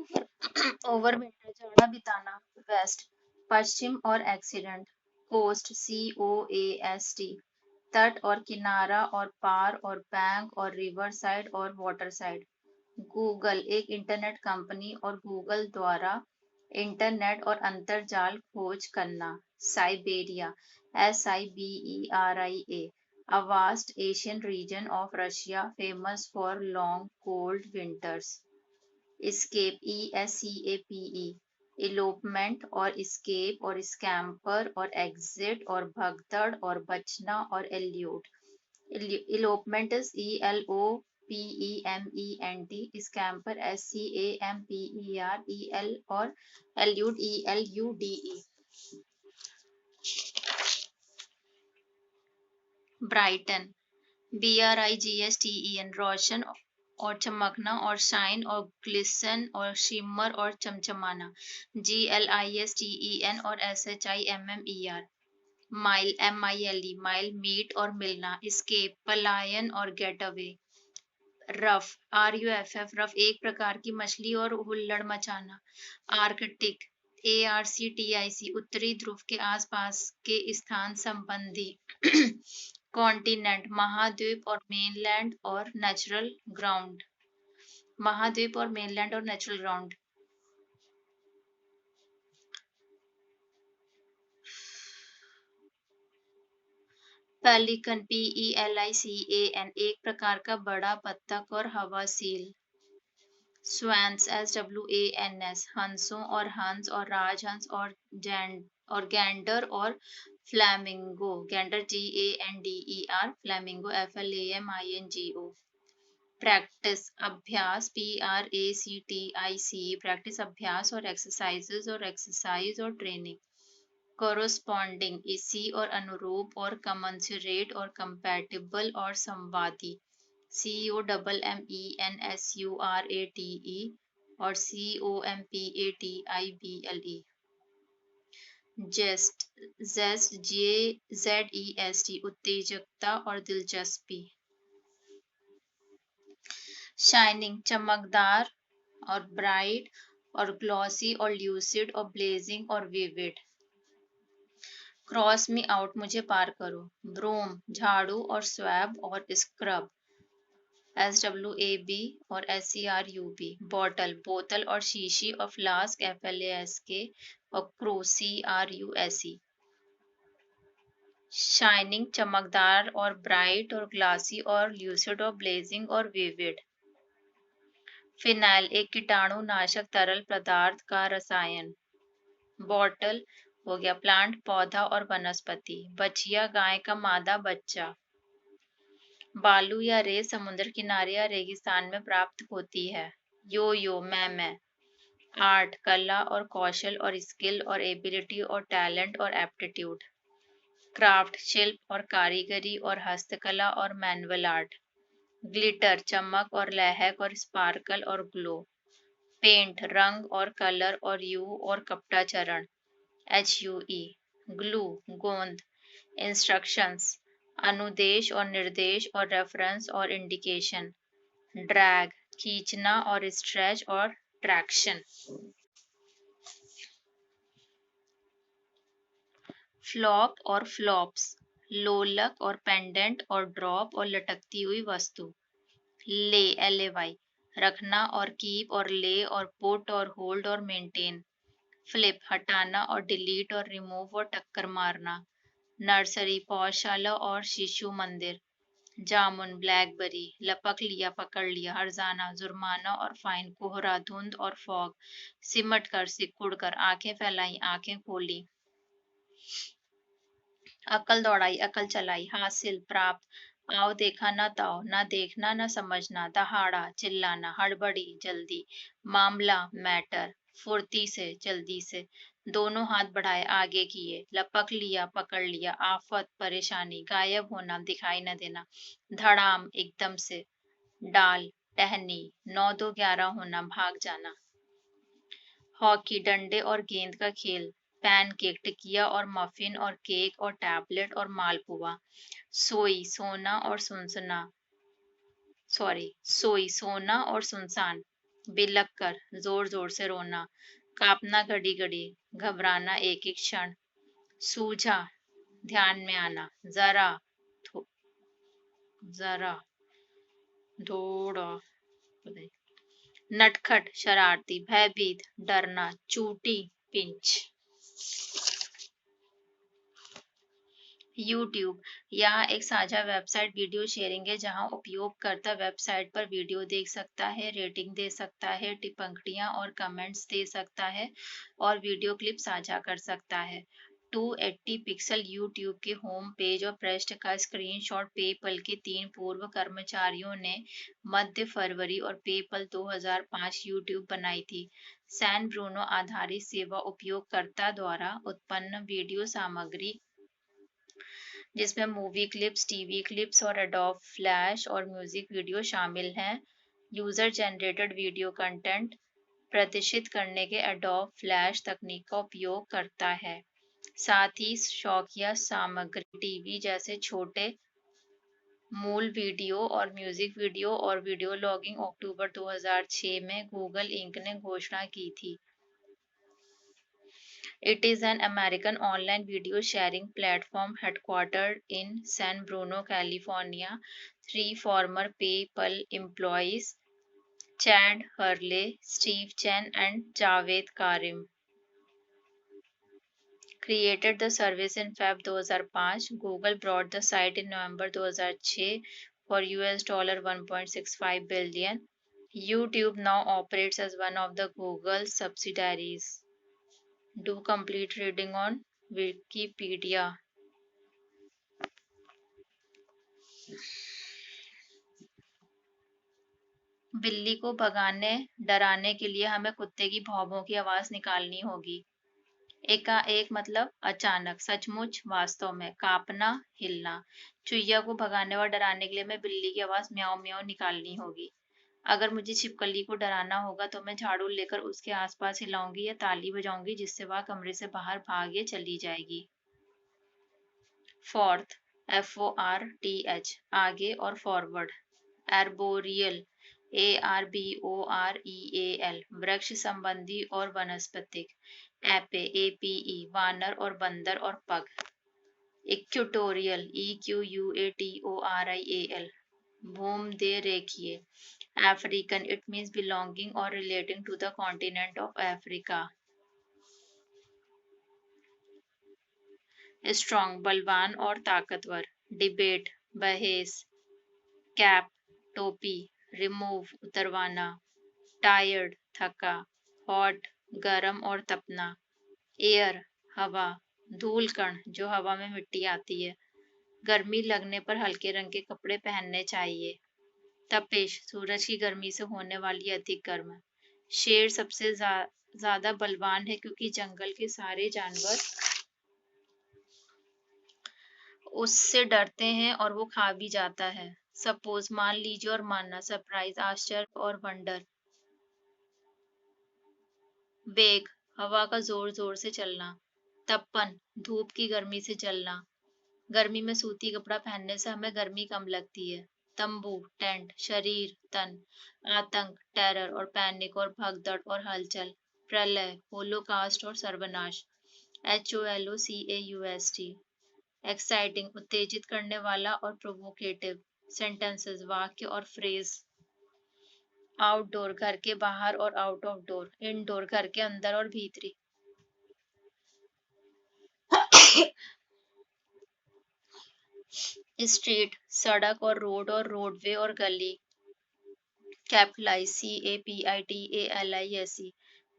Over winter जाड़ा बिताना, waste पश्चिम और एक्सीडेंट, कोस्ट COAST तट और किनारा और पार और बैंक और रिवर साइड और वाटर साइड। गूगल एक इंटरनेट कंपनी और गूगल द्वारा इंटरनेट और अंतरजाल खोज करना। Siberia SIBERIA a vast Asian region of Russia famous for long cold winters। escape ESCAPE elopement और escape और scamper और exit और भगदड़ और बचना और elude। elopement is ELOPEMENT, scamper SCAMPER और elude ELUDE। ब्राइटन BRIGSTEN रोशन और चमकना और शाइन और ग्लिसन और शिमर और चमचमाना। GLISTEN और SHIMMER। Mile MILE mile meet और मिलना। escape पलायन और get away. Ruff RUFF ruff एक प्रकार की मछली और हुल्लड़ मचाना। आर्कटिक ARCTIC उत्तरी ध्रुव के आसपास के स्थान संबंधी। कॉन्टिनेंट महाद्वीप और मेनलैंड और नेचुरल ग्राउंड। महाद्वीप और मेनलैंड और नेचुरल ग्राउंड। पेलिकन PELICAN एक प्रकार का बड़ा बत्तख और हवासील। स्वैंस SWANS हंसों और हंस और राजहंस और गैंडर और flamingo. Gander GANDER flamingo FLAMINGO। Practice अभ्यास PRACTIC प्रैक्टिस अभ्यास और एक्सरसाइज और ट्रेनिंग। कोरोस्पॉन्डिंग इसी और अनुरूप और कमेंसुरेट और कंपैटिबल और संवादी। COMMENSURATE और COMPATIBLE। जेस्ट ZEST उत्तेजकता और दिलचस्पी। शाइनिंग चमकदार और ब्राइट और ग्लॉसी और ल्यूसिड और ब्लेजिंग और विविड। क्रॉस मी आउट मुझे पार करो। ब्रूम झाड़ू और स्वैब और स्क्रब। SWAB और SCRUB। बॉटल बोतल और शीशी और फ्लास्क FLASK और CRUSE। शाइनिंग चमकदार और ब्राइट और ग्लासी और ल्यूसिड और ब्लेजिंग और विविड। फिनाइल एक कीटाणुनाशक तरल पदार्थ का रसायन। बॉटल हो गया प्लांट पौधा और वनस्पति। बछिया गाय का मादा बच्चा। बालू या रेत समुद्र किनारे या रेगिस्तान में प्राप्त होती है। यो मैं। आर्ट कला और कौशल और स्किल और एबिलिटी और टैलेंट और एप्टीट्यूड। क्राफ्ट शिल्प और कारीगरी और हस्तकला और मैनुअल आर्ट। ग्लिटर चमक और लहक और स्पार्कल और ग्लो। पेंट रंग और कलर और यू और कपड़ा चरण। HUE ग्लू गोंद। इंस्ट्रक्शंस अनुदेश और निर्देश और रेफरेंस और इंडिकेशन। ड्रैग खींचना और स्ट्रेच और ट्रैक्शन। फ्लॉप और फ्लॉप्स लोलक और पेंडेंट और ड्रॉप और लटकती हुई वस्तु। LAY रखना और कीप और ले और पुट और होल्ड और मेंटेन। फ्लिप हटाना और डिलीट और रिमूव और टक्कर मारना। नर्सरी पौधशाला और शिशु मंदिर। जामुन ब्लैकबेरी लपक लिया पकड़ लिया। हर्जाना जुर्माना और फाइन। कोहरा धुंध और फॉग सिमट कर सिकुड़ कर। आंखें फैलाई आंखें खोली। अकल दौड़ाई अकल चलाई। हासिल प्राप्त। आओ देखा न ताओ न देखना न समझना। दहाड़ा चिल्लाना। हड़बड़ी जल्दी। मामला मैटर फुर्ती से जल्दी से। दोनों हाथ बढ़ाए आगे किए। लपक लिया पकड़ लिया। आफत परेशानी। गायब होना दिखाई न देना। धड़ाम एकदम से। डाल टहनी 9 2 11 होना भाग जाना। हॉकी डंडे और गेंद का खेल। पैनकेक टिकिया और मफिन और केक और टैबलेट और मालपुआ। सोई सोना और सुनसना सोई सोना और सुनसान। बिलक कर, जोर जोर से रोना, कांपना घड़ी घड़ी, घबराना एक एक क्षण, सूझा, ध्यान में आना, जरा, जरा, थोड़ा, नटखट, शरारती, भयभीत, डरना, चूटी, पिंच। यूट्यूब यहाँ एक साझा वेबसाइट वीडियो शेयरिंग है जहाँ उपयोगकर्ता वेबसाइट पर वीडियो देख सकता है, रेटिंग दे सकता है, टिप्पणियाँ और कमेंट्स दे सकता है और वीडियो क्लिप साझा कर सकता है। 280 पिक्सल यूट्यूब के होम पेज और पृष्ठ का स्क्रीनशॉट पेपल के 3 पूर्व कर्मचारियों ने मध्य फरवरी और पेपल 2005 यूट्यूब बनाई थी। सैन ब्रूनो आधारित सेवा उपयोगकर्ता द्वारा उत्पन्न वीडियो सामग्री जिसमें मूवी क्लिप्स, टीवी क्लिप्स और एडोब फ्लैश और म्यूजिक वीडियो शामिल हैं। यूजर जनरेटेड वीडियो कंटेंट प्रदर्शित करने के एडोब फ्लैश तकनीक का उपयोग करता है। साथ ही शौकिया सामग्री टीवी जैसे छोटे मूल वीडियो और म्यूजिक वीडियो और वीडियो लॉगिंग अक्टूबर 2006 में गूगल इंक ने घोषणा की थी। It is an American online video sharing platform headquartered in San Bruno, California. 3 former PayPal employees, Chad Hurley, Steve Chen, and Javed Karim, created the service in Feb 2005. Google bought the site in November 2006 for $1.65 billion. YouTube now operates as one of the Google subsidiaries. Do complete reading on Wikipedia. बिल्ली को भगाने डराने के लिए हमें कुत्ते की भौं भौं की आवाज निकालनी होगी। एकाएक मतलब अचानक, सचमुच, वास्तव में, कांपना, हिलना। चुहिया को भगाने और डराने के लिए हमें बिल्ली की आवाज म्याऊं म्याऊं निकालनी होगी। अगर मुझे छिपकली को डराना होगा तो मैं झाड़ू लेकर उसके आसपास हिलाऊंगी या ताली बजाऊंगी जिससे वह कमरे से बाहर भाग चली जाएगी। फोर्थ, FORTH, आगे और फॉरवर्ड। एर्बोरियल, ARBOREAL, वृक्ष संबंधी और वनस्पतिक। एपे, APE, वानर और बंदर और पग। इक्वेटोरियल, EQUATORIAL, भूमध्य रेखीय। अफ्रीकन, इट मीन्स बिलोंगिंग और relating to the continent of Africa. Strong, बलवान और ताकतवर। डिबेट, बहस। कैप, टोपी। रिमूव, उतरवाना। टायर्ड, थका। हॉट, गरम और तपना। एयर, हवा। धूल कण, जो हवा में मिट्टी आती है। गर्मी लगने पर हल्के रंग के कपड़े पहनने चाहिए। तपिश, सूरज की गर्मी से होने वाली अधिक गर्म। शेर सबसे ज्यादा बलवान है क्योंकि जंगल के सारे जानवर उससे डरते हैं और वो खा भी जाता है। सपोज, मान लीजिए और मानना। सरप्राइज, आश्चर्य और वंडर। वेग, हवा का जोर जोर से चलना। तपन, धूप की गर्मी से जलना। गर्मी में सूती कपड़ा पहनने से हमें गर्मी कम लगती है। तंबू, टेंट, शरीर, तन। आतंक, टेरर और पैनिक और भगदड़ और हलचल। प्रलय, होलोकास्ट और सर्वनाश। HOLOCAUST, एक्साइटिंग, उत्तेजित करने वाला और प्रोवोकेटिव। सेंटेंसेस, वाक्य और फ्रेज। आउटडोर, घर के बाहर और आउट ऑफ डोर। इनडोर, घर के अंदर और भीतरी। स्ट्रीट, सड़क और रोड और रोडवे और गली। कैपिटलाइज, CAPITALISE,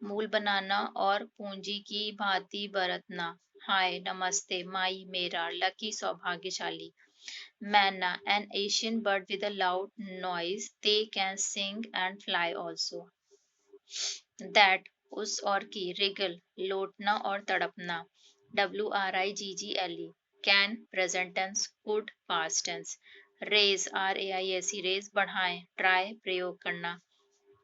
मूल बनाना और पूंजी की भांति बरतना। हाय, नमस्ते, माई, मेरा, लकी, सौभाग्यशाली। मैना, an Asian bird with a loud noise. They can sing and fly also. That, उस और की। wriggle, लोटना और तड़पना। WRIGGLE, can, present tense, could, past tense। raise, RAISE, raise, बढ़ाएं। try, प्रयोग करना।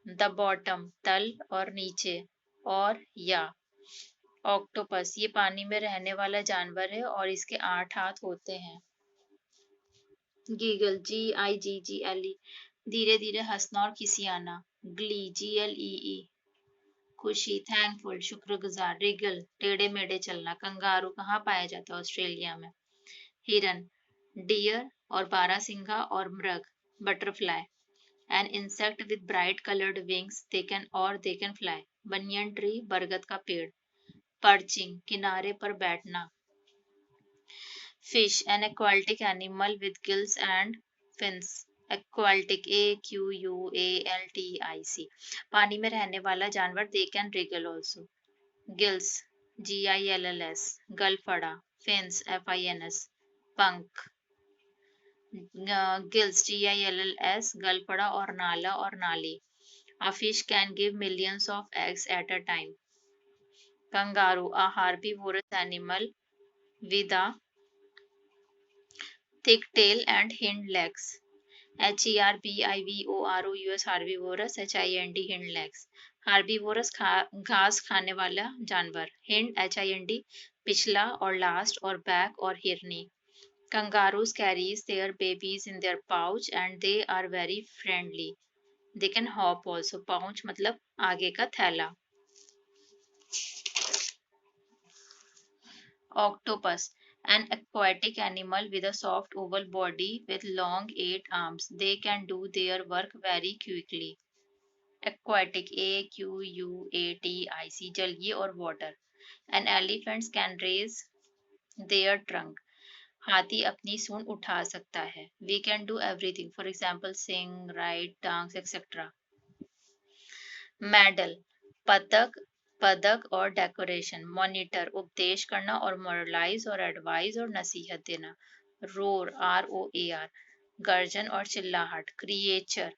the bottom, तल और नीचे और या। ऑक्टोपस, ये पानी में रहने वाला जानवर है और इसके 8 हाथ होते हैं। गीगल, GIGGLE, धीरे धीरे हंसना और खिसियाना। ग्ली, GLEE, खुशी, थैंकफुल, शुक्रगुजार, रिगल, टेढ़े मेढ़े चलना। कंगारू कहाँ पाया जाता है? ऑस्ट्रेलिया में। हिरन, डियर और बारहसिंगा और मृग, butterfly. An insect with bright colored wings, they can fly. Banyan tree, बरगद का पेड़। Perching, किनारे पर बैठना। Fish, an aquatic animal with gills and fins. Aquatic, AQUALTIC, पानी में रहने वाला जानवर। They can wriggle also. Gills, GILLS, गलफड़ा। Fins, FINS, पंख। गिल्स, GILLS, गलफड़ा और नाला और नाली। A fish can give millions of eggs at a time. Kangaroo, a herbivorous animal with a thick tail and hind legs. HERBIVOROUS, herbivorous, HIND, hind legs. Herbivorous, घास खाने वाला जानवर। Hind, HIND, पिछला और last और back और हिरनी। Kangaroos carries their babies in their pouch and they are very friendly. They can hop also. Pouch मतलब आगे का थैला। Octopus, an aquatic animal with a soft oval body with long 8 arms. They can do their work very quickly. Aquatic, AQUATIC, जलीय और water. And elephants can raise their trunk. हाथी अपनी सूंड उठा सकता है। We can do everything. For example, sing, write, dance, etc. Medal, पदक, पदक और डेकोरेशन। मॉनिटर, उपदेश करना और मोरलाइज और एडवाइस और नसीहत देना। रोर, ROAR, गर्जन और चिल्लाहट। क्रिएचर,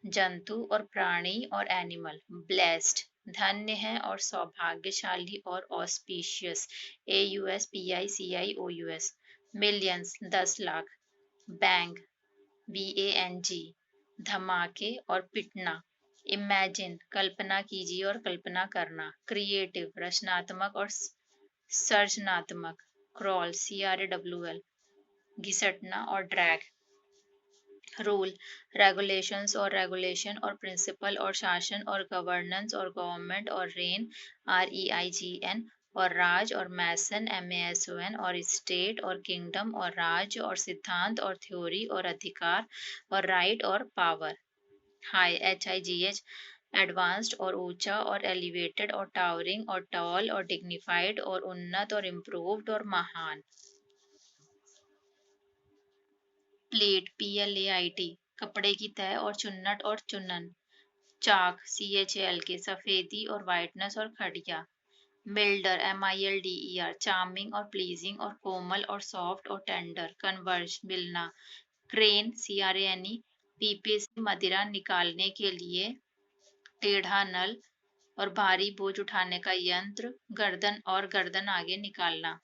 जंतु और प्राणी और एनिमल। ब्लेस्ड, धन्य है और सौभाग्यशाली और auspicious. AUSPICIOUS, millions, 10 lakh. Bang, BANG, धमाके और पिटना। इमेजिन, कल्पना कीजिए और कल्पना करना। क्रिएटिव, रचनात्मक और सर्जनात्मक। क्रॉल, CRAWL, घिसटना और ड्रैग। रूल, रेगुलेशंस और रेगुलेशन और प्रिंसिपल और शासन और गवर्नेंस और गवर्नमेंट और रेन, REIGN, और राज और मैसन, MASON, और स्टेट और किंगडम और राज्य और सिद्धांत और थ्योरी और अधिकार और राइट और पावर। हाई, HIGH, एडवांस्ड और ऊंचा और एलिवेटेड और टावरिंग और टॉल और डिग्निफाइड और उन्नत और इम्प्रूव्ड और महान। प्लेट, PLAIT, कपड़े की तह और चुन्नट और चुनन। चाक, CHALK, सफेदी और वाइटनेस और खड़िया। मिल्डर, MILDER, चार्मिंग और प्लीजिंग और कोमल और सॉफ्ट और टेंडर। कन्वर्ज, मिलना। क्रेन, CRANE, पीपे से मदिरा निकालने के लिए टेढ़ा नल और भारी बोझ उठाने का यंत्र। गर्दन और गर्दन आगे निकालना।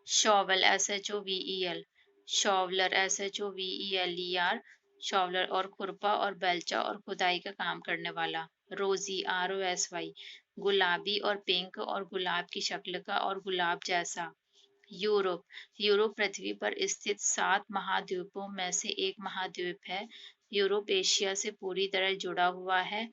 शॉवल, SHOVEL, शॉवलर, SHOVELER, शॉवलर और खुरपा और बेलचा और खुदाई का काम करने वाला। रोजी, ROSY, गुलाबी और पिंक और गुलाब की शक्ल का और गुलाब जैसा। यूरोप, यूरोप पृथ्वी पर स्थित 7 महाद्वीपों में से एक महाद्वीप है। यूरोप एशिया से पूरी तरह जुड़ा हुआ है।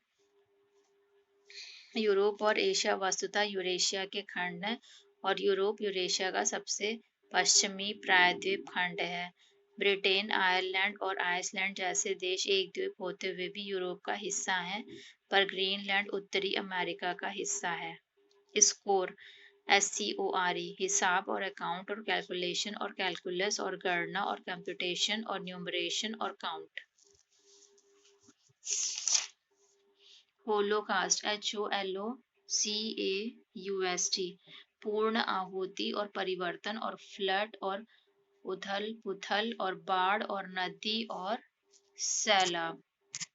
यूरोप और एशिया वस्तुतः यूरेशिया के खंड हैं और यूरोप यूरेशिया का सबसे पश्चिमी प्रायद्वीप खंड है। ब्रिटेन, आयरलैंड और आइसलैंड जैसे देश एक द्वीप होते हुए भी यूरोप का हिस्सा हैं, पर ग्रीनलैंड उत्तरी अमेरिका का हिस्सा है। स्कोर, SCORE, हिसाब और अकाउंट और कैलकुलेशन और कैलकुलस और गणना और कंप्यूटेशन और न्यूमरेशन और काउंट। होलोकास्ट, HOLOCAUST, पूर्ण आहुति और परिवर्तन और फ्लड और उथल पुथल और बाढ़ और नदी और सैलाब।